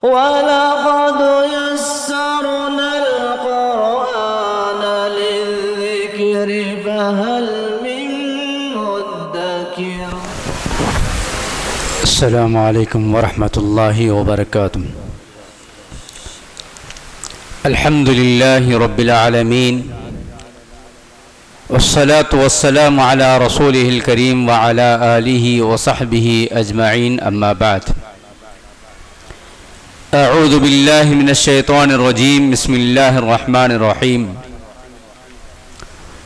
وَلَقَدْ يَسَّرْنَا الْقُرْآنَ لِلذِّكْرِ فَهَلْ مِن مُّدَّكِرٍ. السلام علیکم ورحمۃ اللہ وبرکاتہ. الحمد للہ رب العالمین والصلاة والسلام علی رسولہ الکریم وعلی آلہ وصحبہ اجمعین، اما بعد. اعوذ باللہ من الشیطان الرجیم، بسم اللہ الرحمن الرحیم.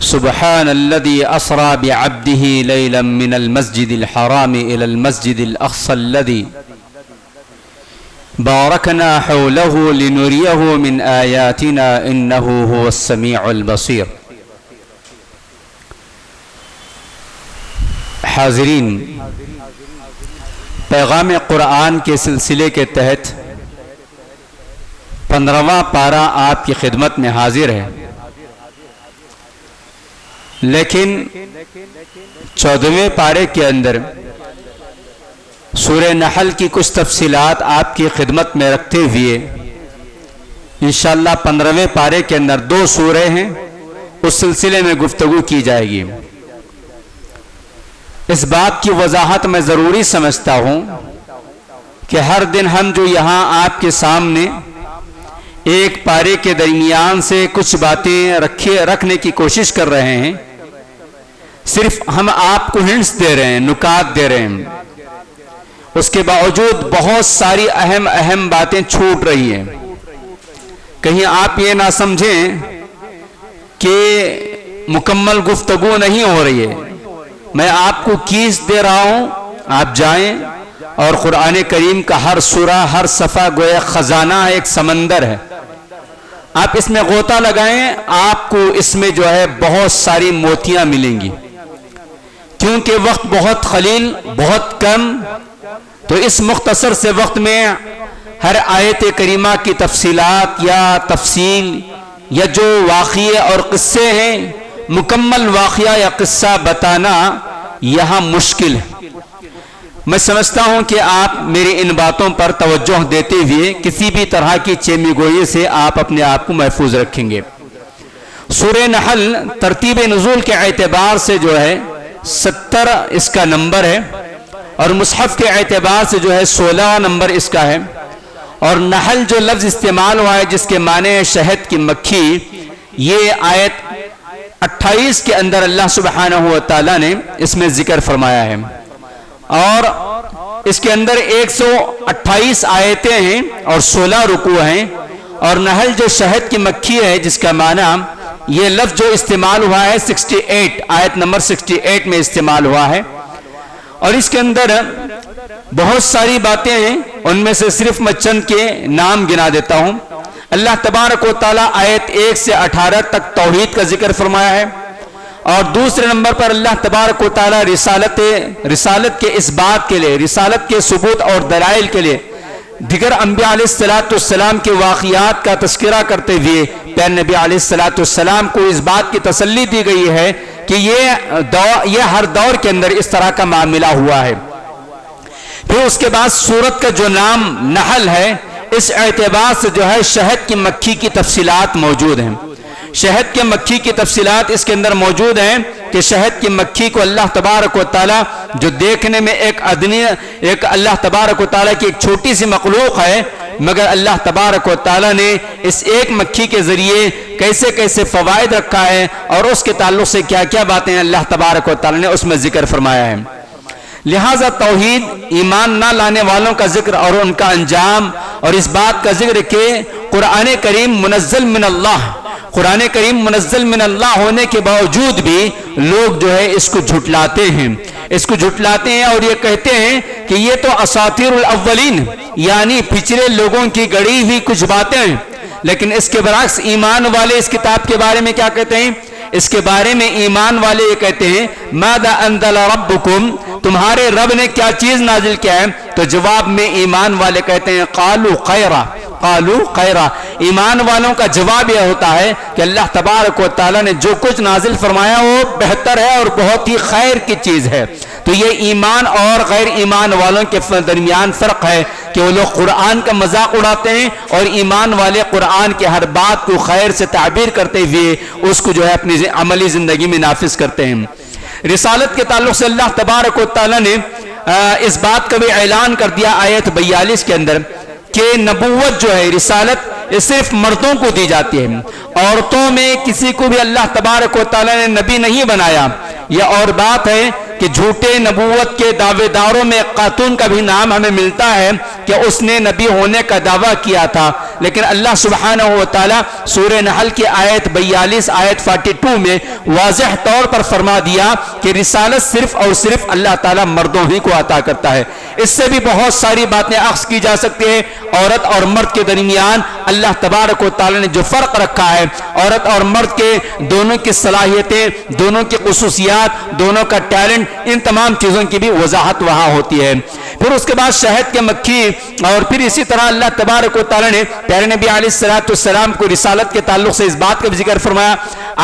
سبحان الذي أسرى بعبده ليلا من المسجد الحرام إلى المسجد الأقصى الذي باركنا حوله لنريه من آياتنا إنه هو السميع البصير. حاضرین، پیغام قرآن کے سلسلے کے تحت 15واں پارہ آپ کی خدمت میں حاضر ہے، لیکن 14ویں پارے کے اندر سورہ نحل کی کچھ تفصیلات آپ کی خدمت میں رکھتے ہوئے انشاءاللہ 15ویں پارے کے اندر 2 سورے ہیں، اس سلسلے میں گفتگو کی جائے گی. اس بات کی وضاحت میں ضروری سمجھتا ہوں کہ ہر دن ہم جو یہاں آپ کے سامنے ایک پارے کے درمیان سے کچھ باتیں رکھنے کی کوشش کر رہے ہیں، صرف ہم آپ کو ہنٹس دے رہے ہیں، نکات دے رہے ہیں. اس کے باوجود بہت ساری اہم باتیں چھوٹ رہی ہیں. کہیں آپ یہ نہ سمجھیں کہ مکمل گفتگو نہیں ہو رہی ہے. میں آپ کو کیس دے رہا ہوں، آپ جائیں اور قرآن کریم کا ہر سورہ، ہر صفحہ گویا خزانہ ایک سمندر ہے، آپ اس میں غوطہ لگائیں، آپ کو اس میں جو ہے بہت ساری موتیاں ملیں گی. کیونکہ وقت بہت قلیل، بہت کم، تو اس مختصر سے وقت میں ہر آیت کریمہ کی تفصیلات یا تفصیل یا جو واقعے اور قصے ہیں، مکمل واقعہ یا قصہ بتانا یہاں مشکل ہے. میں سمجھتا ہوں کہ آپ میری ان باتوں پر توجہ دیتے ہوئے کسی بھی طرح کی چیمی گوئی سے آپ اپنے آپ کو محفوظ رکھیں گے. سورہ نحل ترتیب نزول کے اعتبار سے جو ہے 70 اس کا نمبر ہے، اور مصحف کے اعتبار سے جو ہے 16 نمبر اس کا ہے. اور نحل جو لفظ استعمال ہوا ہے جس کے معنی ہے شہد کی مکھی، یہ آیت 28 کے اندر اللہ سبحانہ و تعالی نے اس میں ذکر فرمایا ہے. اور اس کے اندر 128 آیتیں ہیں اور 16 رکوع ہیں. اور نحل جو شہد کی مکھی ہے جس کا معنی، یہ لفظ جو استعمال ہوا ہے 68 آیت نمبر 68 میں استعمال ہوا ہے. اور اس کے اندر بہت ساری باتیں ہیں، ان میں سے صرف میں چند کے نام گنا دیتا ہوں. اللہ تبارک و تعالی آیت 1 سے 18 تک توحید کا ذکر فرمایا ہے. اور دوسرے نمبر پر اللہ تبارک و تعالی رسالت کے اس بات کے لیے، رسالت کے ثبوت اور دلائل کے لیے دیگر انبیاء علیہ السلام کے واقعات کا تذکرہ کرتے ہوئے پیارے نبی علیہ السلام کو اس بات کی تسلی دی گئی ہے کہ یہ ہر دور کے اندر اس طرح کا معاملہ ہوا ہے. پھر اس کے بعد سورت کا جو نام نحل ہے، اس اعتبار سے جو ہے شہد کی مکھی کی تفصیلات موجود ہیں. شہد کے مکھی کی تفصیلات اس کے اندر موجود ہیں کہ شہد کی مکھی کو اللہ تبارک و تعالی جو دیکھنے میں ایک اللہ تبارک و تعالی کی ایک چھوٹی سی مخلوق ہے، مگر اللہ تبارک و تعالی نے اس ایک مکھی کے ذریعے کیسے کیسے فوائد رکھا ہے اور اس کے تعلق سے کیا کیا باتیں اللہ تبارک و تعالی نے اس میں ذکر فرمایا ہے. لہذا توحید، ایمان نہ لانے والوں کا ذکر اور ان کا انجام، اور اس بات کا ذکر کہ قرآن کریم منزل من اللہ، قرآن کریم منزل من اللہ ہونے کے باوجود بھی لوگ جو ہے اس کو جھٹلاتے ہیں اور یہ کہتے ہیں کہ یہ تو اساطیر الاولین، یعنی پچھلے لوگوں کی گڑی ہوئی کچھ باتیں ہیں. لیکن اس کے برعکس ایمان والے اس کتاب کے بارے میں کیا کہتے ہیں؟ اس کے بارے میں ایمان والے یہ کہتے ہیں ماذا انزل ربکم، تمہارے رب نے کیا چیز نازل کیا ہے؟ تو جواب میں ایمان والے کہتے ہیں قالوا خیرا، ایمان والوں کا جواب یہ ہوتا ہے کہ اللہ تبارک و تعالی نے جو کچھ نازل فرمایا وہ بہتر ہے اور بہت ہی خیر کی چیز ہے. تو یہ ایمان اور غیر ایمان والوں کے درمیان فرق ہے کہ وہ لوگ قرآن کا مذاق اڑاتے ہیں اور ایمان والے قرآن کے ہر بات کو خیر سے تعبیر کرتے ہوئے اس کو جو ہے اپنی عملی زندگی میں نافذ کرتے ہیں۔ رسالت کے تعلق سے اللہ تبارک و تعالیٰ نے اس بات کا بھی اعلان کر دیا آیت 42 کے اندر کہ نبوت جو ہے، رسالت، یہ صرف مردوں کو دی جاتی ہے، عورتوں میں کسی کو بھی اللہ تبارک و تعالیٰ نے نبی نہیں بنایا۔ یہ اور بات ہے کہ جھوٹے نبوت کے دعوے داروں میں خاتون کا بھی نام ہمیں ملتا ہے کہ اس نے نبی ہونے کا دعویٰ کیا تھا، لیکن اللہ سبحانہ و تعالیٰ سورہ نحل کی آیت 42 آیت 42 میں واضح طور پر فرما دیا کہ رسالت صرف اور صرف اللہ تعالیٰ مردوں ہی کو عطا کرتا ہے۔ اس سے بھی بہت ساری باتیں اخذ کی جا سکتی ہیں۔ عورت اور مرد کے درمیان اللہ تبارک و تعالیٰ نے جو فرق رکھا ہے، عورت اور مرد کے دونوں کی صلاحیتیں، دونوں کی خصوصیات، دونوں کا ٹیلنٹ، ان تمام چیزوں کی بھی وضاحت وہاں ہوتی ہے۔ پھر اس کے بعد شہد کے مکھی، اور پھر اسی طرح اللہ تبارک و تعالیٰ نے پیارے نبی علیہ السلام کو رسالت کے تعلق سے اس بات کا بھی ذکر فرمایا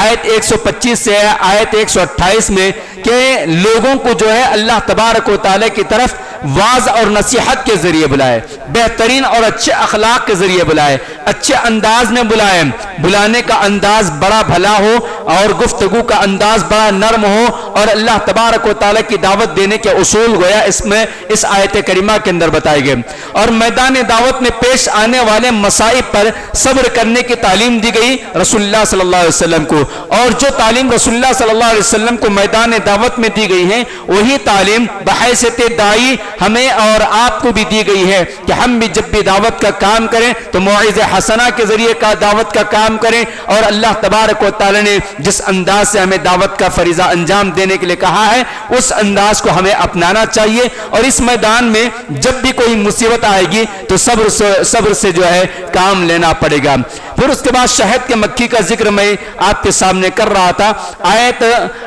آیت 125 سے آیت 128 میں کہ لوگوں کو جو ہے اللہ تبارک و تعالیٰ کی طرف واعظ اور نصیحت کے ذریعے بلائے، بہترین اور اچھے اخلاق کے ذریعے بلائے، اچھے انداز میں بلائے، بلانے کا انداز بڑا بھلا ہو اور گفتگو کا انداز بڑا نرم ہو، اور اللہ تبارک و تعالیٰ کی دعوت دینے کے اصول گویا اس میں اس آیت کریمہ کے اندر بتائے گئے، اور میدان دعوت میں پیش آنے والے مصائب پر صبر کرنے کی تعلیم دی گئی رسول اللہ صلی اللہ علیہ وسلم کو، اور جو تعلیم رسول اللہ صلی اللہ علیہ وسلم کو میدان دعوت میں دی گئی ہے وہی تعلیم بحیثیت داعی ہمیں اور آپ کو بھی دی گئی ہے کہ ہم بھی جب بھی دعوت کا کام کریں تو موعظہ حسنہ کے ذریعے کا دعوت کا کام کریں، اور اللہ تبارک و تعالی نے جس انداز سے ہمیں دعوت کا فریضہ انجام دینے کے لیے کہا ہے اس انداز کو ہمیں اپنانا چاہیے، اور اس میدان میں جب بھی کوئی مصیبت آئے گی تو صبر سے جو ہے کام لینا پڑے گا۔ پھر اس کے بعد شہد کے مکھی کا ذکر میں آپ کے سامنے کر رہا تھا، آیت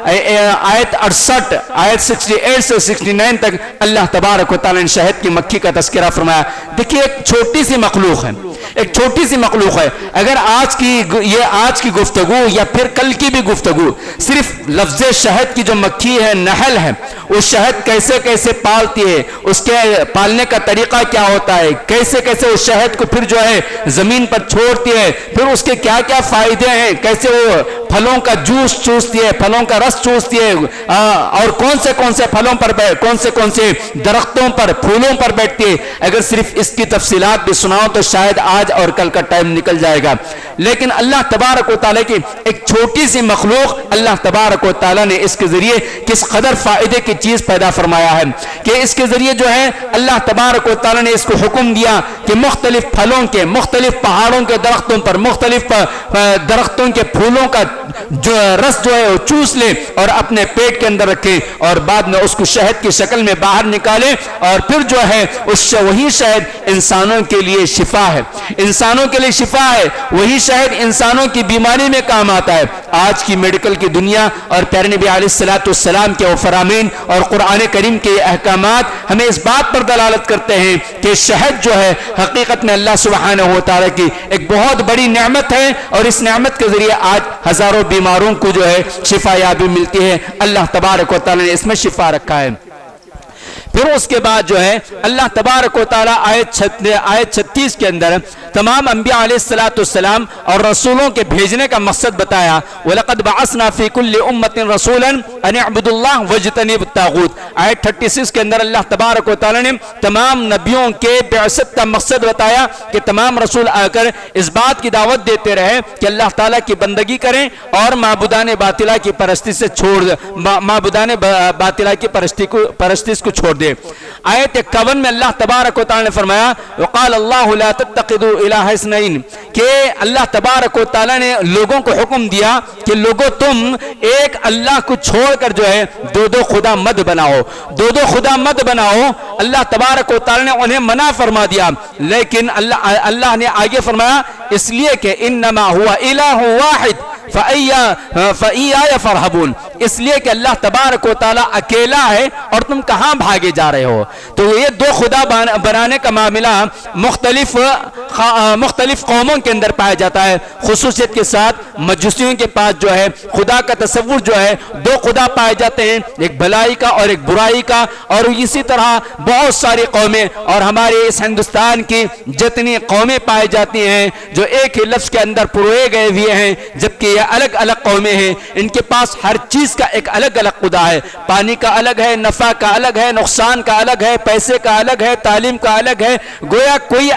68 آیت 68 سے 69 تک اللہ تبارک و تعالی نے شہد کی مکھی کا تذکرہ فرمایا۔ دیکھیے ایک چھوٹی سی مخلوق ہے، ایک چھوٹی سی مخلوق ہے، اگر آج کی گفتگو یا پھر کل کی بھی گفتگو صرف لفظ شہد کی جو مکھی ہے، نحل ہے، اس شہد کیسے کیسے پالتی ہے، اس کے پالنے کا طریقہ کیا ہوتا ہے، کیسے کیسے اس شہد کو پھر جو ہے زمین پر چھوڑتی ہے، پھر اس کے کیا کیا فائدے ہیں، کیسے وہ پھلوں کا جوس چوستی ہے، پھلوں کا رس چوستی ہے، اور کون سے پھلوں پر کون سے درختوں پر پھولوں پر بیٹھتی ہے، اگر صرف اس کی تفصیلات بھی سناؤ تو شاید آج اور کل کا ٹائم نکل جائے گا۔ لیکن اللہ تبارک و تعالیٰ کی ایک چھوٹی سی مخلوق اللہ تبارک و تعالیٰ نے اس کے ذریعے کس قدر فائدے کی چیز پیدا فرمایا ہے کہ اس کے ذریعے جو ہے اللہ تبارک و تعالیٰ نے اس کو حکم دیا کہ مختلف پھلوں کے، مختلف پہاڑوں کے درختوں پر، مختلف درختوں کے پھولوں کا جو رس جو ہے وہ چوس لے اور اپنے پیٹ کے اندر رکھے، اور بعد میں اس کو شہد کی شکل میں باہر نکالے، اور پھر جو ہے وہی شہد انسانوں کے لیے شفا ہے، انسانوں کے لیے شفا ہے، وہی شہد انسانوں کی بیماری میں کام آتا ہے۔ آج کی میڈیکل کی دنیا اور پیارے نبی علیہ السلام کے فرامین اور قرآن کریم کے احکامات ہمیں اس بات پر دلالت کرتے ہیں کہ شہد جو ہے حقیقت میں اللہ سبحانہ و تعالیٰ کی ایک بہت بڑی نعمت ہے، اور اس نعمت کے ذریعے آج ہزاروں بیماروں کو جو ہے شفا یابی ملتی ہے۔ اللہ تبارک و تعالیٰ نے اس میں شفا رکھا ہے۔ پھر اس کے بعد جو ہے اللہ تبارک و تعالیٰ آیت 36 کے اندر تمام انبیاء علیہ السلام اور رسولوں کے بھیجنے کا مقصد بتایا، وَلَقَدْ بَعَثْنَا فِي كُلِّ أُمَّةٍ رَسُولًا أَنِ اعْبُدُوا اللَّهَ وَاجْتَنِبُوا الطَّاغُوتَ۔ آیت 36 کے اندر اللہ تبارک و تعالیٰ نے تمام نبیوں کے بعثت کا مقصد بتایا کہ تمام رسول آ کر اس بات کی دعوت دیتے رہے کہ اللہ تعالیٰ کی بندگی کریں اور معبودان باطلہ کی پرستی سے معبودان باطلہ کی پرستش کو چھوڑ دے۔ آیت 51 میں اللہ تبارک و تعالیٰ نے فرمایا وقال اللہ لا تتخذوا الہ اثنین، کہ اللہ تبارک و تعالیٰ نے لوگوں کو حکم دیا کہ لوگوں تم ایک اللہ کو چھوڑ کر جو ہے دو خدا مت بناؤ، دو خدا مت بناؤ۔ اللہ تبارک و تعالیٰ نے انہیں منع فرما دیا، لیکن اللہ نے آگے فرمایا اس لیے کہ انما ہوا الہ واحد فَإِيَّايَ فَارْهَبُونَ، اس لیے کہ اللہ تبارک و تعالیٰ اکیلا ہے اور تم کہاں بھاگے جا رہے ہو. تو یہ دو خدا بنانے کا معاملہ مختلف قوموں کے اندر پایا جاتا ہے. خصوصیت کے ساتھ مجوسیوں کے پاس جو ہے خدا کا تصور جو ہے دو خدا پائے جاتے ہیں, ایک بھلائی کا اور ایک برائی کا. اور اسی طرح بہت ساری قومیں اور ہمارے اس ہندوستان کی جتنی قومیں پائی جاتی ہیں جو ایک ہی لفظ کے اندر پروئے گئے ہوئے ہیں, جبکہ یہ الگ الگ قومیں ہیں. ان کے پاس ہر چیز کا ایک الگ الگ خدا ہے. پانی کا الگ ہے, نفع کا الگ ہے, نقصان کا الگ ہے, پیسے کا الگ ہے, تعلیم کا الگ ہے. گویا کوئی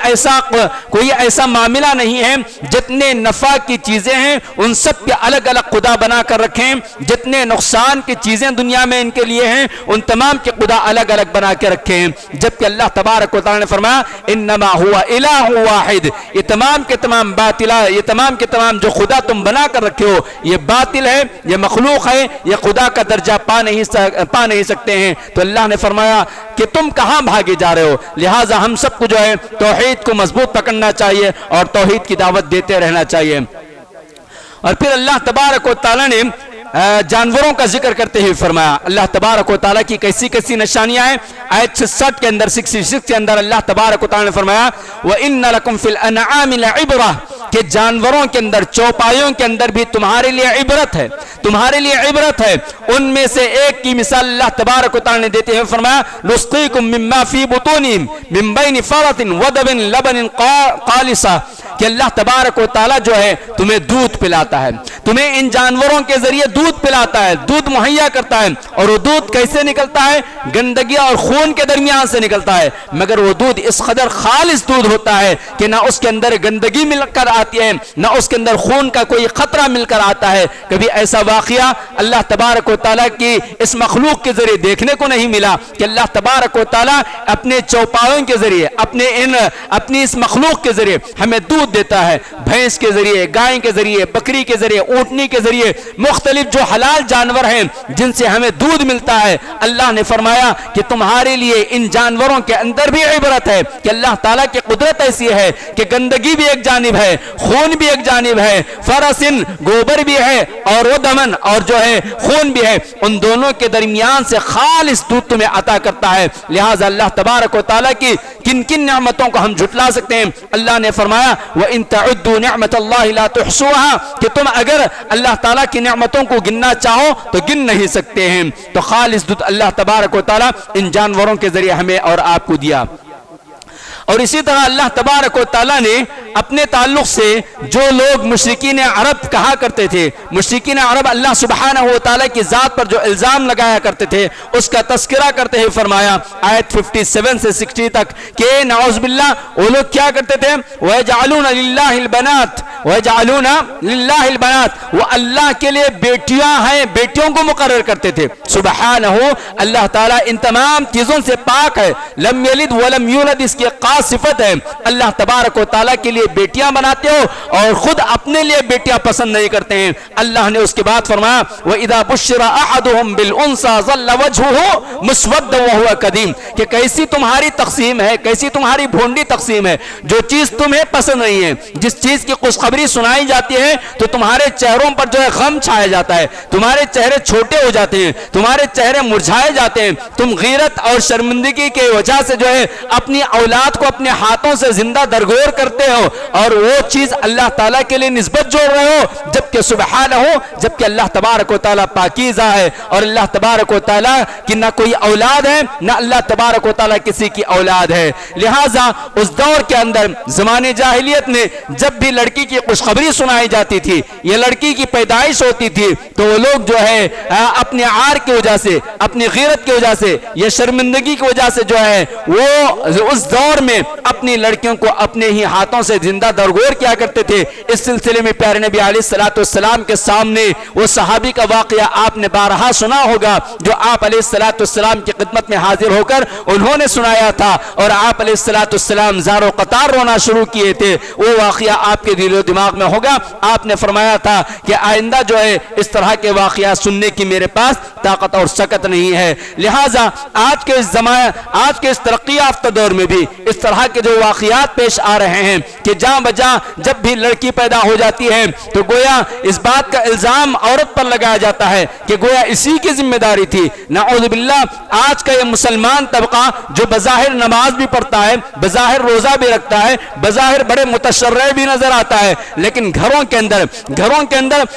ایسا معاملہ نہیں ہے. جتنے نفع کی چیزیں ہیں ان سب کے الگ الگ خدا بنا کر رکھیں. جتنے نقصان کی چیزیں دنیا میں ان کے لیے ہیں ان تمام کے خدا الگ الگ بنا کے رکھے ہیں. جبکہ اللہ تبارک و تعالی نے فرمایا انما هو الہ واحد, یہ تمام کے تمام باطل ہے, یہ تمام کے تمام جو خدا تم بنا کر رکھے ہو یہ باطل ہے, یہ مخلوق ہے, یہ خدا کا درجہ پا نہیں سکتے ہیں. تو اللہ نے فرمایا کہ تم کہاں بھاگے جا رہے ہو. لہٰذا ہم سب کو جو ہے توحید کو مضبوط پکڑنا چاہیے اور توحید کی دعوت دیتے رہنا چاہیے. اور پھر اللہ تبارک و تعالی نے جانوروں کا ذکر کرتے ہوئے فرمایا. اللہ تبارک و تعالیٰ کی کیسی کیسی نشانیاں ہیں. آیت 66 کے اندر 66 کے اندر اللہ تبارک و تعالیٰ نے فرمایا وَإِنَّ لَكُمْ فِي الْأَنْعَامِ لَعِبْرَةً, کہ جانوروں کے اندر چوپایوں کے اندر بھی تمہارے لیے عبرت ہے, تمہارے لیے عبرت ہے. ان میں سے ایک کی مثال اللہ تبارک و تعالیٰ نے دیتے ہوئے فرمایا نُسْقِيكُم مِّمَّا فِي بُطُونِهِم مِّن بَيْنِ فَرَثٍ وَدَمٍ لَبَنٍ خَالِصٍ, کہ اللہ تبارک و تعالیٰ جو ہے تمہیں دودھ پلاتا ہے, تمہیں ان جانوروں کے ذریعے دودھ پلاتا ہے, دودھ مہیا کرتا ہے. اور وہ دودھ کیسے نکلتا ہے؟ گندگی اور خون کے درمیان سے نکلتا ہے, مگر وہ دودھ اس قدر خالص دودھ ہوتا ہے کہ نہ اس کے اندر گندگی مل کر آتی ہے نہ اس کے اندر خون کا کوئی خطرہ مل کر آتا ہے. کبھی ایسا واقعہ اللہ تبارک و تعالیٰ کی اس مخلوق کے ذریعے دیکھنے کو نہیں ملا کہ اللہ تبارک و تعالیٰ اپنے چوپاوں کے ذریعے اپنی اس مخلوق کے ذریعے ہمیں دودھ دیتا ہے. بھینس کے ذریعے, گائے کے ذریعے, بکری کے ذریعے, اونٹنی کے ذریعے, مختلف جو حلال جانور ہیں جن سے ہمیں دودھ ملتا ہے. اللہ نے فرمایا کہ تمہارے لیے ان جانوروں کے اندر بھی عبرت ہے کہ اللہ تعالیٰ کی قدرت ایسی ہے کہ گندگی بھی ایک جانب ہے, خون بھی ایک جانب ہے, فرسن گوبر بھی ہے اور ودمن اور جو ہے خون بھی ہے, ان دونوں کے درمیان سے خالص دودھ تمہیں عطا کرتا ہے. لہٰذا اللہ تبارک و تعالیٰ کی کن کن نعمتوں کو ہم جھٹلا سکتے ہیں؟ اللہ نے فرمایا وَإِن تَعُدُّوا نِعْمَةَ اللَّهِ لَا تُحْصُوهَا, کہ تم اگر اللہ تعالیٰ کی نعمتوں کو گننا چاہو تو گن نہیں سکتے ہیں. تو خالص دودھ اللہ تبارک و تعالیٰ ان جانوروں کے ذریعے ہمیں اور آپ کو دیا. اور اسی طرح اللہ تبارک و تعالیٰ نے اپنے تعلق سے جو لوگ مشرکین عرب کہا کرتے تھے, مشرکین عرب اللہ سبحانہ و تعالیٰ کی ذات پر جو الزام لگایا کرتے تھے اس کا تذکرہ کرتے ہوئے فرمایا آیت 57 سے 60 تک کہ نعوذ باللہ وہ لوگ کیا کرتے تھے وَيَجْعَلُونَ لِلَّهِ الْبَنَاتِ وَيَجْعَلُونَ لِلَّهِ الْبَنَاتِ, وہ اللہ کے لیے بیٹیاں ہیں, بیٹیوں کو مقرر کرتے تھے. سبحانہ, اللہ تعالیٰ ان تمام چیزوں سے پاک ہے. لم یلد ولم یولد اس کی صفت ہے. اللہ تبارک و تعالیٰ کے لیے بیٹیاں بناتے ہو اور خود اپنے لیے بیٹیاں پسند نہیں کرتے ہیں. اللہ نے اس کے بعد فرمایا وَإِذَا بُشِّرَ أَحَدُهُمْ بِالْأُنْثَىٰ ظَلَّ وَجْهُهُ مُسْوَدًّا وَهُوَ كَظِيمٌ, کہ کیسی تمہاری تقسیم ہے, کیسی تمہاری بھونڈی تقسیم ہے. جو چیز تمہیں پسند نہیں ہے, جس چیز کی خوشخبری سنائی جاتی ہے تو تمہارے چہروں پر جو ہے غم چھایا جاتا ہے, تمہارے چہرے چھوٹے ہو جاتے ہیں, تمہارے چہرے مرجھائے جاتے ہیں. تم غیرت اور شرمندگی کی وجہ سے جو ہے اپنی اولاد کو اپنے ہاتھوں سے زندہ درگور کرتے ہو اور وہ چیز اللہ تعالیٰ کے لیے نسبت جوڑ رہے ہو, جبکہ سبحانہ ہو, جبکہ اللہ تبارک و تعالیٰ پاکیزہ ہے اور اللہ تبارک و تعالیٰ کی نہ کوئی اولاد ہے نہ اللہ تبارک و تعالیٰ کسی کی اولاد ہے. لہٰذا اس دور کے اندر زمانے جاہلیت میں جب بھی لڑکی کی خوشخبری سنائی جاتی تھی, یہ لڑکی کی پیدائش ہوتی تھی, تو وہ لوگ جو ہے اپنے عار کی وجہ سے, اپنی غیرت کی وجہ سے, یہ شرمندگی کی وجہ سے جو ہے وہ اس دور میں اپنی لڑکیوں کو اپنے ہی ہاتھوں سے زندہ درگور کیا کرتے تھے. اس سلسلے میں پیارے نبی علیہ السلام کے سامنے وہ صحابی کا واقعہ آپ نے بارہا سنا ہوگا جو آپ علیہ السلام کی خدمت میں حاضر ہو کر انہوں نے سنایا تھا اور آپ علیہ السلام زار و قطار رونا شروع کیے تھے. وہ واقعہ آپ کے دل و دماغ میں ہوگا. آپ نے فرمایا تھا کہ آئندہ جو ہے اس طرح کے واقعات سننے کی میرے پاس طاقت اور سکت نہیں ہے. لہٰذا آج کے اس زمانے، آج کے اس ترقی یافتہ دور میں بھی اس طرح کے جو واقعات پیش آ رہے ہیں کہ جہاں بجا جب بھی لڑکی پیدا ہو جاتی ہے تو گویا اس بات کا الزام عورت پر لگایا جاتا ہے کہ گویا اسی کی ذمہ داری تھی. نعوذ باللہ آج کا یہ مسلمان طبقہ جو بظاہر نماز بھی پڑھتا ہے، بظاہر روزہ بھی رکھتا ہے، بظاہر بڑے متشرع بھی نظر آتا ہے، لیکن گھروں کے اندر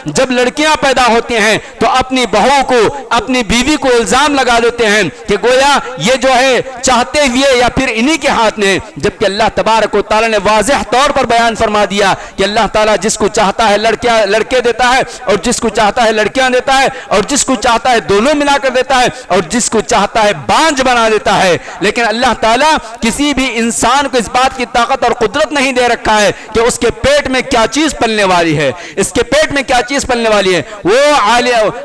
جب لڑکیاں پیدا ہوتی ہیں تو اپنی بہو کو، اپنی بیوی کو الزام لگا دیتے ہیں کہ گویا یہ جو ہے چاہتے ہوئے یا پھر انہی کے ہاتھ میں، جبکہ اللہ تبارک و تعالی نے واضح طور پر بیان فرما دیا کہ اللہ تعالیٰ جس کو چاہتا ہے لڑکے دیتا ہے اور جس کو چاہتا ہے لڑکیاں دیتا ہے اور جس کو چاہتا ہے دونوں ملا کر دیتا ہے اور جس کو چاہتا ہے بانجھ بنا دیتا ہے. لیکن اللہ تعالیٰ کسی بھی انسان کو اس بات کی طاقت اور قدرت نہیں دے رکھا ہے کہ اس کے پیٹ میں کیا چیز پلنے والی ہے، اس کے پیٹ میں کیا چیز پلنے والی ہے. وہ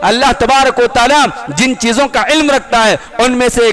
اللہ تبارک و تعالیٰ جن چیزوں کا علم رکھتا ہے ان میں سے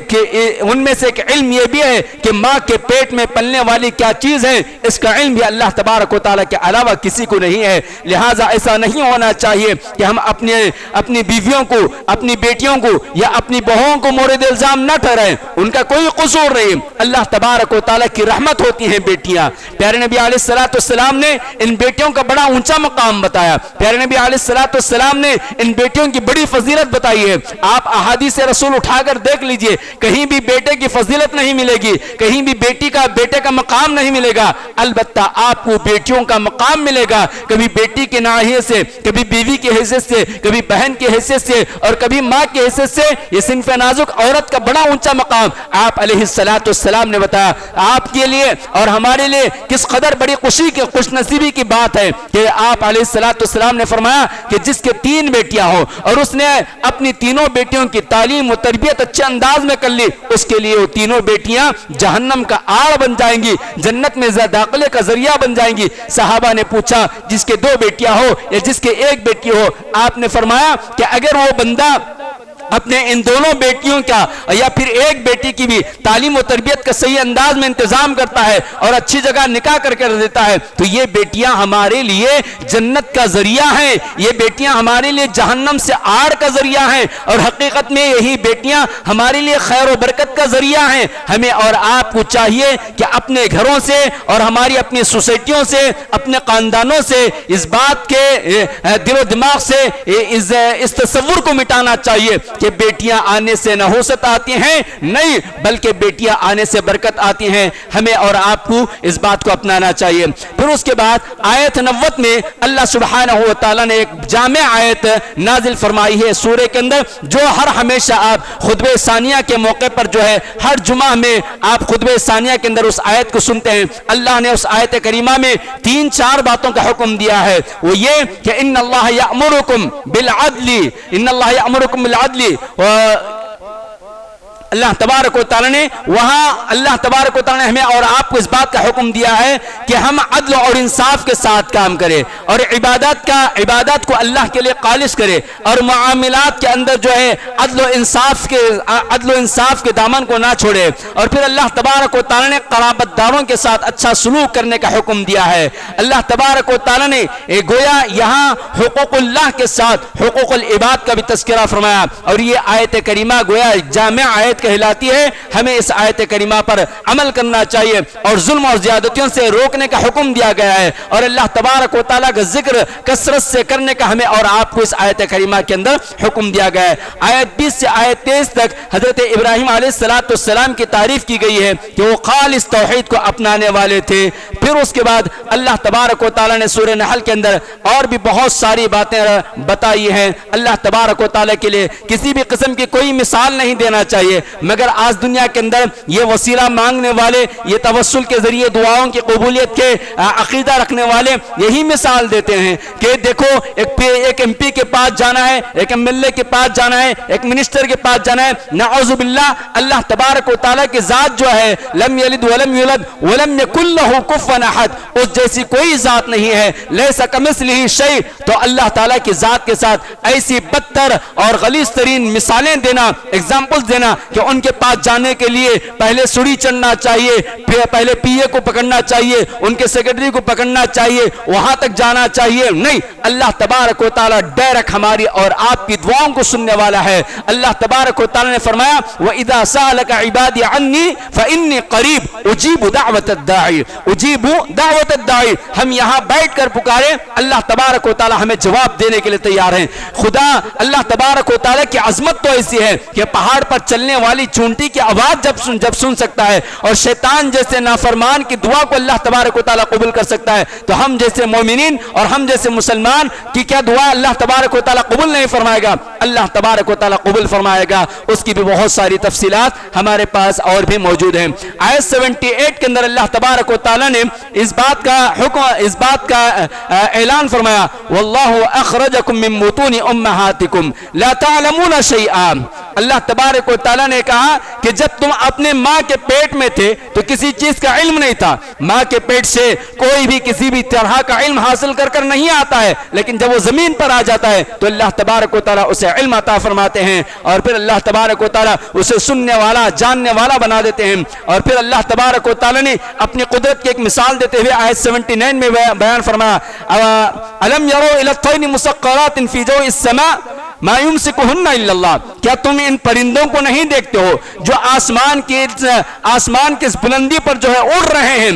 ایک علم یہ بھی ہے کہ ماں کے پیٹ میں پلنے والی کیا چیز ہے، اس کا علم بھی اللہ تبارک و تعالیٰ کے علاوہ کسی کو نہیں ہے. لہٰذا ایسا نہیں ہونا چاہیے کہ ہم اپنی بیویوں کو، اپنی بیٹیوں کو یا اپنی بہوؤں کو مورد الزام نہ ٹھہرائیں. ان کا کوئی قصور نہیں. اللہ تبارک و تعالیٰ کی رحمت ہوتی ہیں بیٹیاں. پیارے نبی علیہ الصلوۃ والسلام نے ان بیٹیوں کا بڑا اونچا مقام بتایا. پیارے نبی علیہ الصلوۃ والسلام نے ان بیٹیوں کی بڑی فضیلت بتائی ہے. آپ احادیث رسول اٹھا کر دیکھ لیجئے، کہیں بھی بیٹے کی فضیلت نہیں ملے گی، کہیں بھی بیٹے کا مقام نہیں ملے گا. البتہ آپ کو بیٹیوں کا مقام ملے گا، کبھی بیٹی کے ناحیے سے، کبھی بیوی کی حیثیت سے، کبھی بہن کی حیثیت سے اور کبھی ماں کی حیثیت سے. یہ صنف نازک عورت کا بڑا اونچا مقام آپ علیہ الصلوۃ والسلام نے بتایا. آپ کے لیے اور ہمارے لیے کس قدر بڑی خوش نصیبی کی بات ہے کہ آپ علیہ الصلوۃ والسلام نے فرمایا کہ جس کے 3 بیٹیاں ہوں اور اس نے اپنی تینوں بیٹیوں کی تعلیم و تربیت اچھے انداز میں کر لی، اس کے لیے وہ تینوں بیٹیاں جہنم کا آڑ بن جائیں گی، جنت میں داخلے کا ذریعہ بن جائیں گی. صحابہ نے پوچھا جس کے 2 بیٹیاں ہو یا جس کے 1 بیٹی ہو؟ آپ نے فرمایا کہ اگر وہ بندہ اپنے ان دونوں بیٹیوں کا یا پھر 1 بیٹی کی بھی تعلیم و تربیت کا صحیح انداز میں انتظام کرتا ہے اور اچھی جگہ نکاح کر کے دیتا ہے تو یہ بیٹیاں ہمارے لیے جنت کا ذریعہ ہیں، یہ بیٹیاں ہمارے لیے جہنم سے آڑ کا ذریعہ ہیں. اور حقیقت میں یہی بیٹیاں ہمارے لیے خیر و برکت کا ذریعہ ہیں. ہمیں اور آپ کو چاہیے کہ اپنے گھروں سے اور ہماری اپنی سوسائٹیوں سے، اپنے خاندانوں سے اس بات کے دل و دماغ سے اس تصور کو مٹانا چاہیے کہ بیٹیاں آنے سے نحوست آتی ہیں، نہیں بلکہ بیٹیاں آنے سے برکت آتی ہیں. ہمیں اور آپ کو اس بات کو اپنانا چاہیے. پھر اس کے بعد آیت 90 میں اللہ سبحانہ و تعالیٰ نے ایک جامع آیت نازل فرمائی ہے سورہ کے اندر، جو ہمیشہ آپ خطبہ ثانیہ کے موقع پر جو ہے ہر جمعہ میں آپ خطبہ ثانیہ کے اندر اس آیت کو سنتے ہیں. اللہ نے اس آیت کریمہ میں 3-4 باتوں کا حکم دیا ہے. وہ یہ کہ ان اللہ یأمرکم بالعدل اللہ تبارک و تعالی نے اللہ تبارک و تعالی نے ہمیں اور آپ کو اس بات کا حکم دیا ہے کہ ہم عدل اور انصاف کے ساتھ کام کریں اور عبادات کو اللہ کے لیے خالص کرے اور معاملات کے اندر جو ہے عدل و انصاف کے دامن کو نہ چھوڑے. اور پھر اللہ تبارک و تعالی نے قرابت داروں کے ساتھ اچھا سلوک کرنے کا حکم دیا ہے. اللہ تبارک و تعالی نے گویا یہاں حقوق اللہ کے ساتھ حقوق العباد کا بھی تذکرہ فرمایا اور یہ آیت کریمہ گویا جامع آیت کہلاتی ہے. ہمیں اس آیت کریمہ پر عمل کرنا چاہیے اور ظلم اور زیادتیوں سے روکنے کا حکم دیا گیا ہے اور اللہ تبارک و تعالیٰ کا ذکر کثرت سے کرنے کا ہمیں اور آپ کو اس آیت کریمہ کے اندر حکم دیا گیا ہے. آیت 20 سے آیت 23 تک حضرت ابراہیم علیہ السلام کی تعریف کی گئی ہے کہ وہ خالص توحید کو اپنانے والے تھے. پھر اس کے بعد اللہ تبارک و تعالیٰ نے سورہ نحل کے اندر اور بھی بہت ساری باتیں بتائی ہیں. اللہ تبارک و تعالیٰ کے لیے کسی بھی قسم کی کوئی مثال نہیں دینا چاہیے مگر آج دنیا کے اندر یہ وسیلہ مانگنے والے، یہ توسل کے ذریعے دعاؤں کی قبولیت کے عقیدہ رکھنے والے یہی مثال دیتے ہیں کہ دیکھو ایک ایم پی کے پاس جانا ہے، ایک ایم ایل اے کے پاس جانا ہے، ایک منسٹر کے پاس جانا ہے. نعوذ باللہ اللہ تبارک و تعالیٰ کی ذات جو ہے لم یلد ولم یولد ولم یکن لہ کفوا احد، اس جیسی کوئی ذات نہیں ہے. لیس کمثلہ شیء، تو اللہ تعالیٰ کی ذات کے ساتھ ایسی بدتر اور غلیظ ترین مثالیں دینا، ایگزامپلز دینا کہ کہ ان کے پاس جانے کے لیے پہلے سڑی چڑھنا چاہیے، پھر پہلے پی اے کو پکڑنا چاہیے، ان کے سیکرٹری کو پکڑنا چاہیے، وہاں تک جانا چاہیے، نہیں۔ اللہ تبارک و تعالیٰ ڈائریکٹ ہماری اور آپ کی دعاؤں کو سننے والا ہے۔ اللہ تبارک و تعالیٰ نے فرمایا وَإِذَا سَأَلَكَ عِبَادِي عَنِّي فَإِنِّي قَرِيبٌ أُجِيبُ دَعْوَةَ الدَّاعِ أُجِيبُ دَعْوَةَ الدَّاعِ۔ ہم یہاں بیٹھ کر پکارے، اللہ تبارک و تعالیٰ ہمیں جواب دینے کے لیے تیار ہیں۔ خدا اللہ تبارک و تعالیٰ کی عظمت تو ایسی ہے کہ پہاڑ پر چلنے والی چونٹی کی آواز جب سن سکتا ہے، اور شیطان جیسے نافرمان کی دعا کو اللہ تبارک و تعالیٰ قبول کر سکتا ہے، تو ہم جیسے مومنین اور ہم جیسے مسلمان کی کیا دعا اللہ تبارک و تعالیٰ قبول نہیں فرمائے گا؟ اللہ تبارک و تعالیٰ قبول فرمائے گا۔ اس کی بھی بہت ساری تفصیلات ہمارے پاس اور بھی موجود ہیں۔ آیت 78 کے اندر اللہ تبارک و تعالیٰ نے اس بات کا اعلان فرمایا واللہ اخرجکم من بطون امہاتکم لا تعلمون شیئا۔ اللہ تبارک و تعالیٰ نے کہا کہ جب تم اپنے ماں کے پیٹ میں تھے تو کسی چیز کا علم نہیں تھا، ماں کے پیٹ سے کوئی بھی کسی بھی طرح کا علم حاصل کر نہیں آتا ہے، لیکن جب وہ زمین پر آ جاتا ہے تو اللہ تبارک و تعالیٰ اسے علم عطا فرماتے ہیں، اور پھر اللہ تبارک و تعالیٰ اسے سننے والا جاننے والا بنا دیتے ہیں۔ اور پھر اللہ تبارک و تعالیٰ نے اپنی قدرت کی ایک مثال دیتے ہوئے آیت 79 میں بیان فرمایا الم یروا الی الطیر مسخرات فی جو السماء ما یمسکہن الا اللہ۔ کیا تم ان پرندوں کو نہیں دیکھتے ہو جو آسمان کی اس بلندی پر جو ہے اڑ رہے ہیں،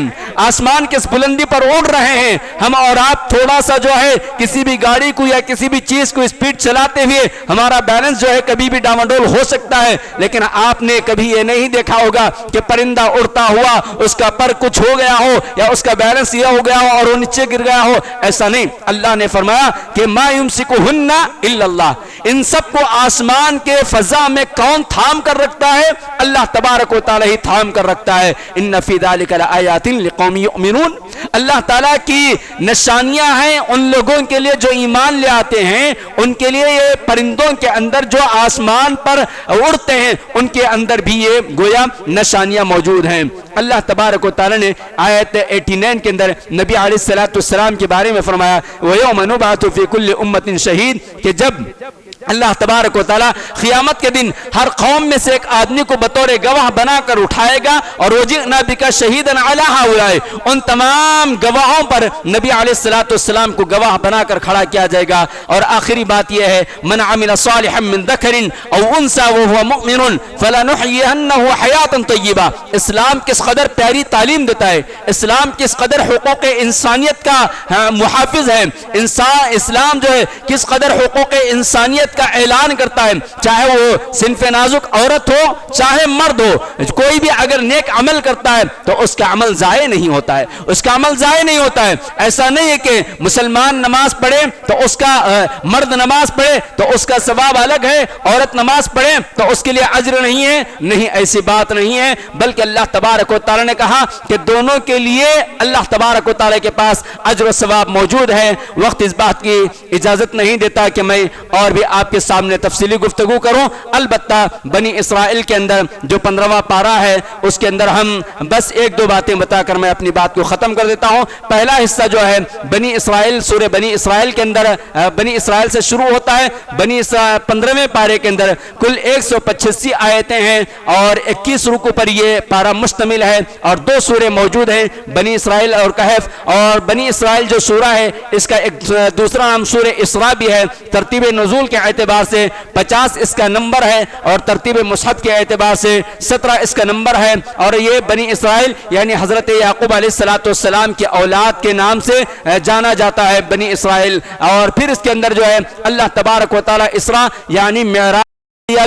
آسمان کی اس بلندی پر اڑ رہے ہیں؟ ہم اور آپ تھوڑا سا جو ہے کسی بھی گاڑی کو یا کسی بھی چیز کو اسپیڈ چلاتے ہوئے ہمارا بیلنس جو ہے کبھی بھی ڈاواڈول ہو سکتا ہے، لیکن آپ نے کبھی یہ نہیں دیکھا ہوگا کہ پرندہ اڑتا ہوا اس کا پر کچھ ہو گیا ہو یا اس کا بیلنس یہ ہو گیا ہو اور وہ نیچے گر گیا ہو، ایسا نہیں۔ اللہ نے فرمایا کہ ما یمسکہن الا اللہ، ان سب کو آسمان کے فضا میں کون تھام کر رکھتا ہے؟ اللہ تبارک و تعالیٰ ہی تھام کر رکھتا ہے۔ ان فی ذلک لآیات لقوم یؤمنون، اللہ تعالیٰ کی نشانیاں ہیں ان لوگوں کے لیے جو ایمان لے آتے ہیں، ان کے لیے یہ پرندوں کے اندر جو آسمان پر اڑتے ہیں ان کے اندر بھی یہ گویا نشانیاں موجود ہیں۔ اللہ تبارک و تعالیٰ نے آیت 89 کے اندر نبی علیہ السلام کے بارے میں فرمایا وَيَوْمَ نُبْعَثُ فِي كُلِّ أُمَّةٍ شَهِيدٍ، کہ جب اللہ تبارک و تعالیٰ قیامت کے دن ہر قوم میں سے ایک آدمی کو بطور گواہ بنا کر اٹھائے گا، اور وَجِئْنَا بِكَ شَهِيدًا عَلَىٰ هَٰؤُلَاءِ، ان تمام گواہوں پر نبی علیہ السلام کو گواہ بنا کر کھڑا کیا جائے گا۔ اور آخری بات یہ ہے من عمل صالحا من ذکر او انثى وهو مؤمن فلنحيينه حیاتا طیبہ۔ اسلام کس قدر پیاری تعلیم دیتا ہے، اسلام کس قدر حقوق انسانیت کا محافظ ہے، اسلام جو ہے کس قدر حقوق انسانیت کا اعلان کرتا ہے، چاہے وہ صنف نازک عورت ہو چاہے مرد ہو، کوئی بھی اگر نیک عمل کرتا ہے تو اس کا عمل ضائع نہیں ہوتا ہے، اس کا عمل ضائع نہیں ہوتا ہے۔ ایسا نہیں ہے کہ مسلمان نماز پڑھے تو اس کا مرد نماز پڑھے تو اس کا ثواب الگ ہے، عورت نماز پڑھے تو اس کے لیے اجر نہیں ہے، نہیں، ایسی بات نہیں ہے، بلکہ اللہ تبارک و تعالیٰ نے کہا کہ دونوں کے لیے اللہ تبارک و تعالیٰ کے پاس اجر و ثواب موجود ہے۔ وقت اس بات کی اجازت نہیں دیتا کہ میں اور بھی آپ کے سامنے تفصیلی گفتگو کروں، البتہ بنی اسرائیل کے اندر جو 15واں پارہ ہے اس کے اندر ہم بس ایک دو باتیں بتا کر میں اپنی بات کو ختم کر دیتا ہوں۔ پہلا حصہ جو ہے بنی اسرائیل، سورہ بنی اسرائیل کے اندر بنی اسرائیل سے شروع ہوتا ہے۔ 15ویں پارے کے اندر کل 185 آیتیں ہیں اور 21 رکوع پر یہ پارہ مشتمل ہے، اور 2 سورے موجود ہیں، بنی اسرائیل اور کہف۔ اور بنی اسرائیل جو سورہ ہے اس کا ایک دوسرا نام سورہ اسراء بھی ہے۔ ترتیب نزول کے اعتبار سے 50 اس کا نمبر ہے، اور ترتیب مصحف کے اعتبار سے 17 اس کا نمبر ہے، اور یہ بنی اسرائیل یعنی حضرت یعقوب علیہ السلام کی اولاد کے نام سے جانا جاتا ہے بنی اسرائیل۔ اور پھر اس کے اندر جو ہے اللہ تبارک و تعالیٰ اسراء یعنی معراج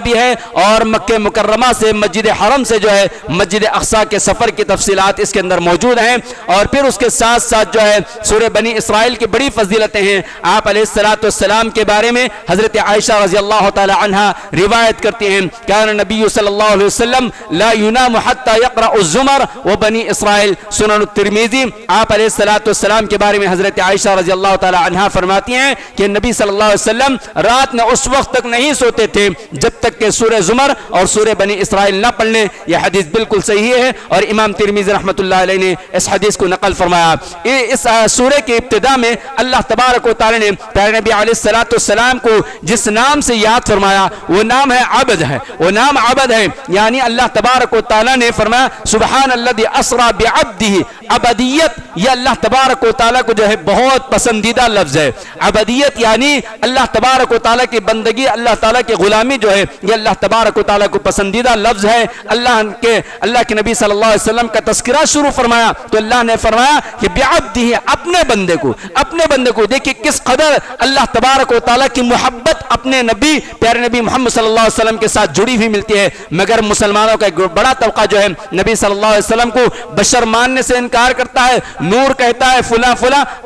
بھی ہے، اور مکہ مکرمہ سے مسجد حرم سے جو ہے مسجد اقصی کے سفر کی تفصیلات اس کے اندر موجود ہیں۔ اور پھر اس کے ساتھ ساتھ جو ہے سورہ بنی اسرائیل کی بڑی فضیلتیں ہیں۔ آپ علیہ السلام کے بارے میں حضرت عائشہ رضی اللہ تعالی عنہ روایت کرتی ہیں کان نبی صلی اللہ علیہ وسلم لا ینام حتی یقرأ الزمر و بنی اسرائیل، سنن الترمذی۔ آپ علیہ السلام کے بارے میں حضرت عائشہ رضی اللہ تعالی عنہ فرماتی ہیں کہ نبی صلی اللہ علیہ وسلم رات میں اس وقت تک نہیں سوتے تھے جب تک کہ سورہ زمر اور سورہ بنی اسرائیل نہ پڑھ لیں۔ یہ حدیث بالکل صحیح ہے اور امام ترمذی رحمۃ اللہ علیہ نے اس حدیث کو نقل فرمایا۔ اس سورہ کے ابتدا میں اللہ تبارک و تعالی نے پیارے نبی علیہ الصلوۃ والسلام کو جس نام سے یاد فرمایا وہ نام ہے عبد ہے، وہ نام عبد ہے، یعنی اللہ تبارک و تعالی نے فرمایا سبحان الذی اسری بعبدہ۔ عبدیت یہ اللہ تبارک و تعالی کو جو ہے بہت پسندیدہ لفظ ہے۔ عبدیت یعنی اللہ تبارک و تعالی کی بندگی، اللہ تعالی کی غلامی جو ہے یہ اللہ تبارک و تعالی کو پسندیدہ لفظ ہے۔ اللہ کے نبی صلی اللہ علیہ وسلم کا تذکرہ شروع فرمایا تو اللہ نے فرمایا کہ بعبدہ، اپنے بندے کو دیکھیں کس قدر اللہ تبارک و تعالی کی محبت اپنے نبی پیارے نبی محمد صلی اللہ علیہ وسلم کے ساتھ جڑی ہوئی ملتی ہے۔ مگر مسلمانوں کا ایک بڑا طبقہ جو ہے نبی صلی اللہ علیہ وسلم کو بشر ماننے سے انکار کرتا ہے، نور کہتا ہے، فلاں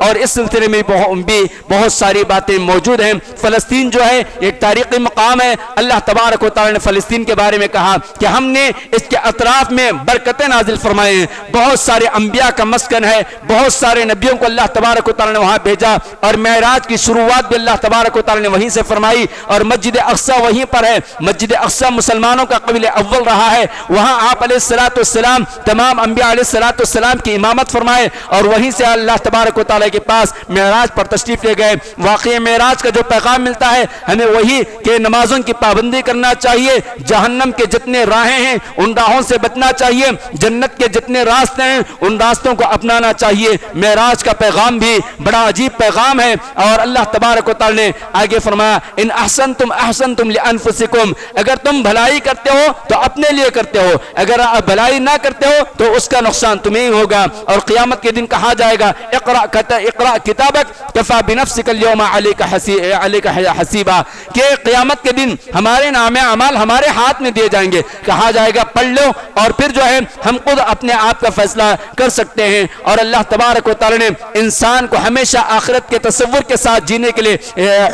اور اس سلسلے میں بھی بہت ساری باتیں موجود ہیں۔ فلسطین جو ہے ایک تاریخی مقام ہے۔ اللہ تبارک و تعالی نے فلسطین کے بارے میں کہا کہ ہم نے اس کے اطراف میں برکتیں نازل فرمائے ہیں، بہت سارے انبیاء کا مسکن ہے، بہت سارے نبیوں کو اللہ تبارک و تعالی نے وہاں بھیجا، اور معراج کی شروعات بھی اللہ تبارک و تعالی نے وہیں سے فرمائی، اور مسجد اقصی وہیں پر ہے۔ مسجد اقصی مسلمانوں کا قبیلہ اول رہا ہے، وہاں آپ علیہ الصلوۃ والسلام تمام انبیاء علیہ الصلوۃ والسلام کی امامت فرمائے، اور وہیں سے اللہ تبارک و تعالی کے پاس معراج پر تشریف لے گئے۔ واقعی معراج کا جو پیغام ملتا ہے ہمیں وہی کہ نمازوں کی پابندی کرنا چاہیے، جہنم کے جتنے راہیں ہیں ان راہوں سے بچنا چاہیے، جنت کے جتنے راستے ہیں ان راستوں کو اپنانا چاہیے۔ معراج کا پیغام بھی بڑا عجیب پیغام ہے، اور اللہ تبارک و تعالی نے آگے فرمایا ان احسنتم احسنتم لانفسکم، اگر تم بھلائی کرتے ہو تو اپنے لیے کرتے ہو، اگر آپ بھلائی نہ کرتے ہو تو اس کا نقصان تمہیں ہی ہوگا۔ اور قیامت کے دن کہا جائے گا اقرأ کتابک کفی بنفسک اليوم علیک حسیبا، کہ قیامت کے دن ہمارے نام اعمال ہمارے ہاتھ میں دیے جائیں گے، کہا جائے گا پڑھ لو، اور پھر جو ہے ہم خود اپنے آپ کا فیصلہ کر سکتے ہیں۔ اور اللہ تبارک و تعالی نے انسان کو ہمیشہ آخرت کے تصور کے ساتھ جینے کے لیے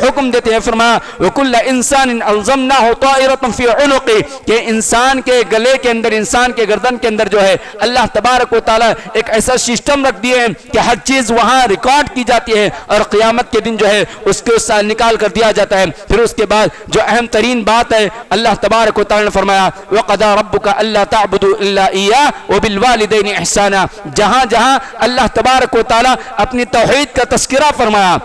حکم دیتے ہیں، فرمایا وَكُلَّ إِنسَانٍ أَلْزَمْنَاهُ طَائِرَةً فِي عُنُقِهِ، کہ انسان کے گلے کے اندر، انسان کے گردن کے اندر جو ہے اللہ تبارک و تعالی ایک ایسا سسٹم رکھ دیے ہیں کہ ہر چیز وہاں ریکارڈ کی جاتی ہے، اور قیامت کے دن جو ہے اس کو نکال کر دیا جاتا ہے۔ پھر اس کے بعد جو اہم ترین بات ہے اللہ تبارک و تعالی نے فرمایا وَقَضَىٰ رَبُّكَ أَلَّا تَعْبُدُوا إِلَّا إِيَّاهُ وَبِالْوَالِدَيْنِ إِحْسَانًا، جہاں اللہ تبارک و تعالی اپنی توحید کا تذکرہ فرمایا،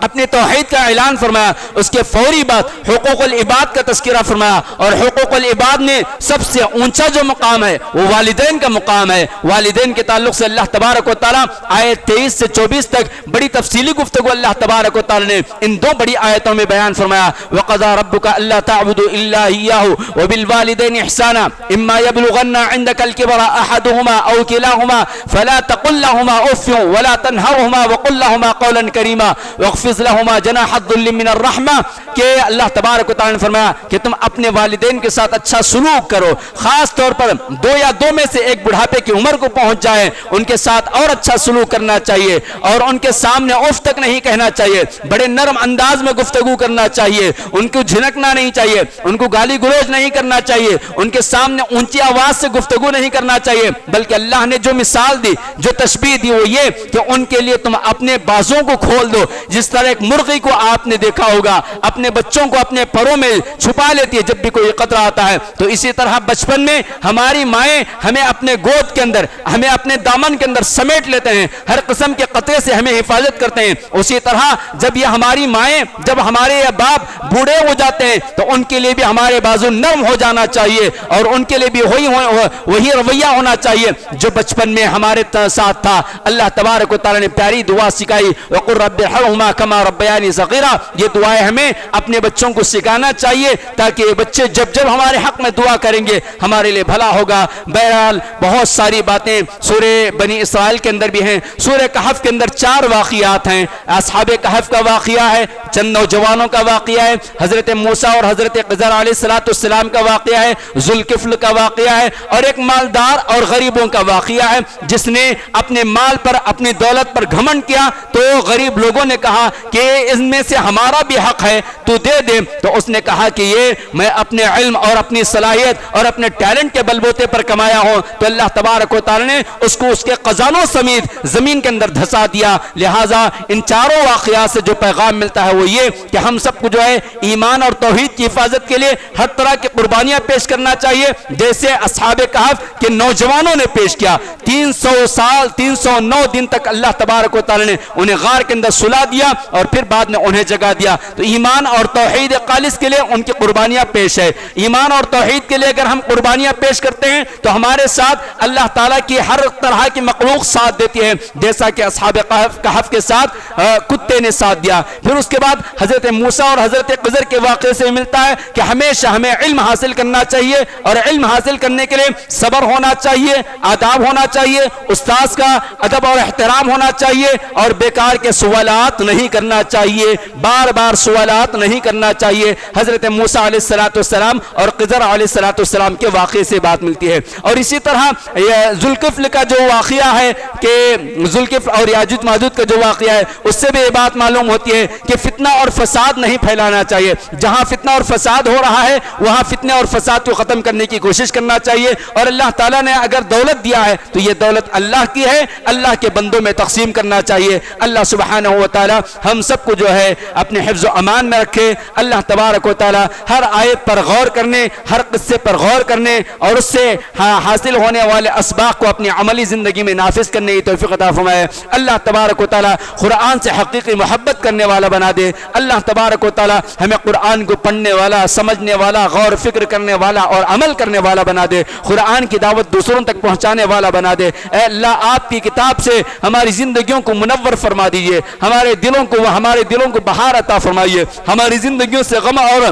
اپنے توحید کا اعلان فرمایا، اس کے فوری بعد حقوق العباد کا تذکرہ فرمایا، اور حقوق العباد میں سب سے اونچا جو مقام ہے وہ والدین کا مقام ہے۔ والدین کے تعلق سے اللہ تبارک و تعالی آیت 23 سے 24 تک بڑی تفصیلی گفتگو اللہ تبارک و تعالی نے ان دو بڑی آیتوں میں بیان فرمایا وَقَضَىٰ رَبُّكَ أَلَّا تَعْبُدُوا إِلَّا إِيَّاهُ وَبِالْوَالِدَيْنِ إِحْسَانًا إِمَّا يَبْلُغَنَّ عِندَكَ الْكِبَرَ أَحَدُهُمَا أَوْ كِلَاهُمَا فَلَا تَقُل لَّهُمَا أُفٍّ وَلَا تَنْهَرْهُمَا وَقُل لَّهُمَا قَوْلًا كَرِيمًا وَاخْفِضْ لَهُمَا جناح الذل من الرحمہ، کہ اللہ تبارک و تعالی نے فرمایا کہ تم اپنے والدین کے ساتھ اچھا سلوک کرو، خاص طور پر دو میں سے ایک بڑھاپے کی عمر کو پہنچ جائے ان کے ساتھ اور اچھا سلوک کرنا چاہیے، اور ان کے سامنے اف تک نہیں کہنا چاہیے، بڑے نرم انداز میں گفتگو کرنا چاہیے، ان کو جھنکنا نہیں چاہیے، ان کو گالی گلوچ نہیں کرنا چاہیے، ان کے سامنے اونچی آواز سے گفتگو نہیں کرنا چاہیے، بلکہ اللہ نے جو مثال دی، جو تشبیہ دی وہ یہ کہ ان کے لیے تم اپنے بازوں کو کھول دو، جس طرح ایک مرغی کو آپ نے دیکھا ہوگا اپنے بچوں کو اپنے پروں میں چھپا لیتی ہے جب بھی کوئی خطرہ آتا ہے، تو اسی طرح بچپن میں ہماری مائیں ہمیں اپنے گود کے اندر، ہمیں اپنے دامن کے اندر سمیٹ لیتے ہیں، ہر قسم کے خطرے سے ہمیں حفاظت کرتے ہیں۔ اسی طرح جب یہ ہماری مائیں، جب ہمارے باپ بوڑھے ہو جاتے ہیں تو ان کے لیے بھی ہمارے بازو نرم ہو جانا چاہیے، اور ان کے لیے بھی وہی رویہ ہونا چاہیے جو بچپن میں ہمارے ساتھ تھا۔ اللہ تبارک و تعالی نے پیاری دعا سکھائی وَقُلْ رَبِّ ارْحَمْهُمَا كَمَا رَبَّيَانِي صَغِيرًا، یہ دعائیں ہمیں اپنے بچوں کو سکھانا چاہیے تاکہ بچے جب ہمارے حق میں دعا کریں گے ہمارے لیے بھلا ہوگا۔ بہرحال بہت ساری باتیں سورہ بنی اسرائیل کے اندر بھی ہیں۔ سورہ کہف کے اندر 4 واقعات ہیں، اصحاب کہف کا واقعہ ہے، چند نوجوانوں کا واقعہ ہے، حضرت موسیٰ اور حضرت خضر علیہ السلام کا واقعہ ہے، ذوالکفل کا واقعہ ہے، اور ایک مالدار اور غریبوں کا واقعہ ہے جس نے اپنے مال پر، اپنی دولت پر گھمنڈ کیا تو غریب لوگوں نے کہا کہ اس میں سے ہمارا بھی حق ہے تو دے دے، تو اس نے کہا کہ یہ میں اپنے علم اور اپنی صلاحیت اور اپنے ٹیلنٹ کے بلبوتے پر کمایا ہوں، تو اللہ تبارک و تعالی نے اس کو اس کے خزانوں سمیت زمین کے اندر دھسا دیا۔ لہٰذا ان 4 واقعات سے جو پیغام ملتا ہے وہ وہ یہ کہ ہم سب کو جو ہے ایمان اور توحید کی حفاظت کے لیے ہر طرح کی قربانیاں پیش کرنا چاہیے، جیسے اصحاب کہف کے نوجوانوں نے پیش کیا۔ 300 سال 309 دن تک اللہ تبارک و تعالی نے انہیں غار کے اندر سلا دیا اور پھر بعد میں انہیں جگہ دیا۔ تو ایمان اور توحید خالص کے لیے ان کی قربانیاں پیش ہے۔ ایمان اور توحید کے لیے اگر ہم قربانیاں پیش کرتے ہیں تو ہمارے ساتھ اللہ تعالیٰ کی ہر طرح کی مخلوق ساتھ دیتی ہے، جیسا کہ اصحاب کہف کے ساتھ کتے نے ساتھ دیا۔ پھر اس کے بعد حضرت موسیٰ اور حضرت خضر کے واقعے سے ملتا ہے کہ ہمیشہ ہمیں علم حاصل کرنا چاہیے، اور علم حاصل کرنے کے لیے صبر ہونا چاہیے، آداب ہونا چاہیے، استاذ کا ادب اور احترام ہونا چاہیے، اور بیکار کے سوالات نہیں کرنا چاہیے، بار بار سوالات نہیں کرنا چاہیے۔ حضرت موسیٰ علیہ السلام اور خضر علیہ السلام کے واقعے سے بات ملتی ہے۔ اور اسی طرح ذوالکفل کا جو واقعہ ہے کہ ذوالکفل اور یاجوج ماجوج کا جو واقعہ ہے، اس سے بھی یہ بات معلوم ہوتی ہے کہ فتنہ اور فساد نہیں پھیلانا چاہیے۔ جہاں فتنہ اور فساد ہو رہا ہے وہاں فتنہ اور فساد کو ختم کرنے کی کوشش کرنا چاہیے، اور اللہ تعالیٰ نے اگر دولت دیا ہے تو یہ دولت اللہ کی ہے، اللہ کے بندوں میں تقسیم کرنا چاہیے۔ اللہ سبحانہ و تعالیٰ ہم سب کو جو ہے اپنے حفظ و امان میں رکھے۔ اللہ تبارک و تعالیٰ ہر آیت پر غور کرنے، ہر قصے پر غور کرنے اور اس سے حاصل ہونے والے اسباق کو اپنی عملی زندگی میں نافذ کرنے کی توفیق عطا فرمائے۔ اللہ تبارک و تعالیٰ قرآن سے حقیقی محبت کرنے والا بنا دے۔ اللہ تبارک و تعالیٰ ہمیں قرآن کو پڑھنے والا، سمجھنے والا، غور فکر کرنے والا اور عمل کرنے والا بنا دے۔ قرآن کی دعوت دوسروں تک پہنچانے والا بنا دے۔ اے اللہ، آپ کی کتاب سے ہماری زندگیوں کو منور فرما دیجئے، ہمارے دلوں کو بہار عطا فرمائیے، ہماری زندگیوں سے غم اور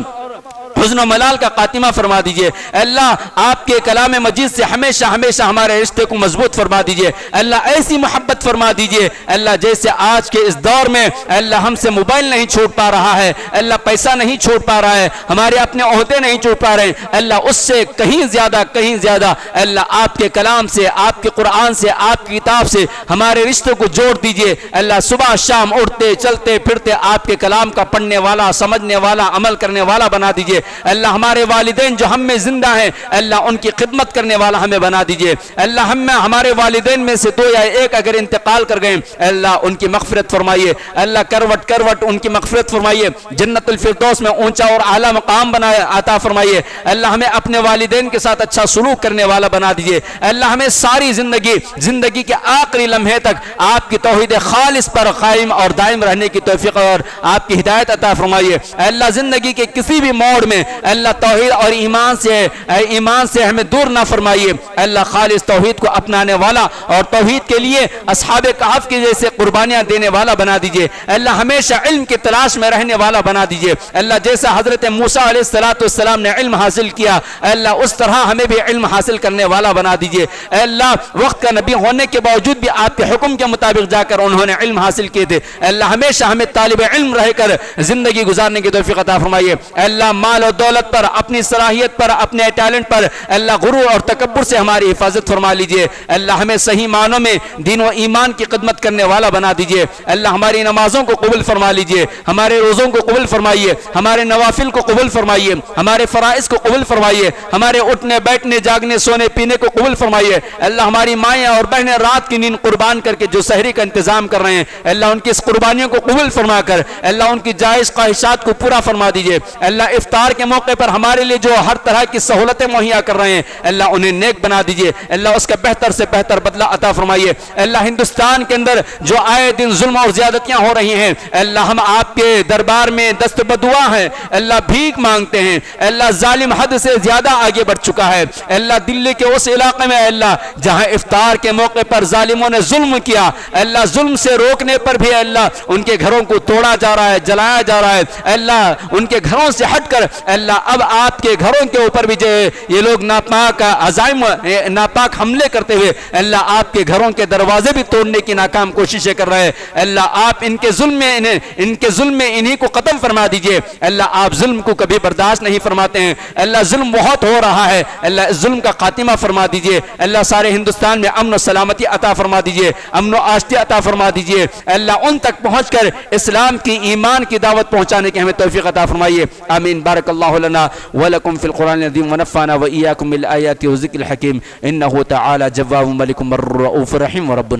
حزن و ملال کا خاتمہ فرما دیجئے۔ اللہ، آپ کے کلام مجید سے ہمیشہ ہمیشہ ہمارے رشتے کو مضبوط فرما دیجئے۔ اللہ، ایسی محبت فرما دیجئے اللہ، جیسے آج کے اس دور میں اللہ ہم سے موبائل نہیں چھوٹ پا رہا ہے، اللہ پیسہ نہیں چھوٹ پا رہا ہے، ہمارے اپنے عہدے نہیں چھوٹ پا رہے ہیں، اللہ اس سے کہیں زیادہ اللہ آپ کے کلام سے، آپ کے قرآن سے، آپ کی کتاب سے ہمارے رشتوں کو جوڑ دیجئے۔ اللہ، صبح شام اٹھتے چلتے پھرتے آپ کے کلام کا پڑھنے والا، سمجھنے والا، عمل کرنے والا بنا دیجئے۔ اللہ، ہمارے والدین جو ہم میں زندہ ہیں اللہ ان کی خدمت کرنے والا ہمیں بنا دیجئے۔ اللہ، ہمارے والدین میں سے 2 یا 1 اگر انتقال کر گئے اللہ ان کی مغفرت فرمائیے۔ اللہ، کروٹ ان کی مغفرت فرمائیے، جنت الفردوس میں اونچا اور اعلیٰ مقام عطا فرمائیے۔ اللہ، ہمیں اپنے والدین کے ساتھ اچھا سلوک کرنے والا بنا دیجئے۔ اللہ، ہمیں ساری زندگی کے آخری لمحے تک آپ کی توحید خالص پر قائم اور دائم رہنے کی توفیق اور آپ کی ہدایت عطا فرمائیے۔ اللہ، زندگی کے کسی بھی موڑ میں اللہ توحید اور ایمان سے ہمیں دور نہ فرمائیے۔ اللہ، خالص توحید کو اپنانے والا اور توحید کے لیے اصحاب کہف کی جیسے قربانیاں دینے والا بنا دیجئے۔ اللہ، ہمیشہ علم کی تلاش میں رہنے والا بنا دیجئے۔ اللہ، جیسا حضرت موسیٰ علیہ السلام نے علم حاصل کیا اللہ اس طرح ہمیں بھی علم حاصل کرنے والا بنا دیجئے۔ اللہ، وقت کا نبی ہونے کے باوجود بھی آپ کے حکم کے مطابق جا کر انہوں نے علم حاصل کیے تھے۔ اللہ، ہمیشہ ہمیں طالب علم رہ کر زندگی گزارنے کی توفیق عطا فرمائیے۔ اللہ، مال و دولت پر، اپنی صلاحیت پر، اپنے ٹیلنٹ پر اللہ غرور اور تکبر سے ہماری حفاظت فرما لیجئے۔ اللہ، ہمیں صحیح معنوں میں دین و ایمان کی خدمت کرنے والا بنا دیجئے۔ اللہ، ہماری نمازوں کو قبول فرما لیجئے، ہمارے روزوں کو قبول فرمائیے، ہمارے نوافل کو قبول فرمائیے، ہمارے فرائض کو قبول فرمائیے، ہمارے اٹھنے بیٹھنے جاگنے سونے پینے کو قبول فرمائیے۔ اللہ، ہماری مائیں اور بہنیں رات کی نیند قربان کر کے جو سحری کا انتظام کر رہے ہیں اللہ ان کی اس قربانیوں کو قبول فرما کر اللہ ان کی جائز خواہشات کو پورا فرما دیجئے۔ اللہ، افطار کے موقع پر ہمارے لیے جو ہر طرح کی سہولتیں مہیا کر رہے ہیں اللہ انہیں نیک بنا دیجئے۔ اللہ، اس کا بہتر سے بہتر بدلہ عطا فرمائیے۔ اللہ، ہندوستان کے اندر جو آئے دن ظلم اور زیادتیاں ہو رہی ہیں اللہ ہم آپ کے دربار میں دست بدعا ہیں اللہ، بھیک مانگتے ہیں اللہ، ظالم حد سے زیادہ آگے بڑھ چکا ہے اللہ، دلی کے اس علاقے میں اللہ جہاں افطار کے موقع پر ظالموں نے ظلم کیا اللہ، ظلم سے روکنے پر بھی اللہ ان کے گھروں کو توڑا جا رہا ہے، جلایا جا رہا ہے اللہ، ان کے گھروں سے ہٹ کر اللہ اب آپ کے گھروں کے اوپر بھی جو یہ لوگ ناپاک حملے کرتے ہوئے اللہ آپ کے گھروں کے دروازے بھی توڑنے کی ناکام کوششیں کر رہے ہیں اللہ، آپ ان کے ظلم میں انہی کو ختم فرما دیجئے اللہ، آپ ظلم کو کبھی برداشت نہیں فرماتے ہیں اللہ، ظلم بہت ہو رہا ہے اللہ، اس ظلم کا خاتمہ فرما دیجئے اللہ، سارے ہندوستان میں امن و سلامتی عطا فرما دیجئے، امن و آشتی عطا فرما دیجئے اللہ، ان تک پہنچ کر اسلام کی ایمان کی دعوت پہنچانے کی ہمیں توفیق عطا فرمائیے آمین۔ بارک اللہ لنا ولکم فی القرآن العظیم ونفعنا وإیاکم بالآیات والذکر الحکیم انہ تعالی جواب ملک الرؤوف الرحیم ورب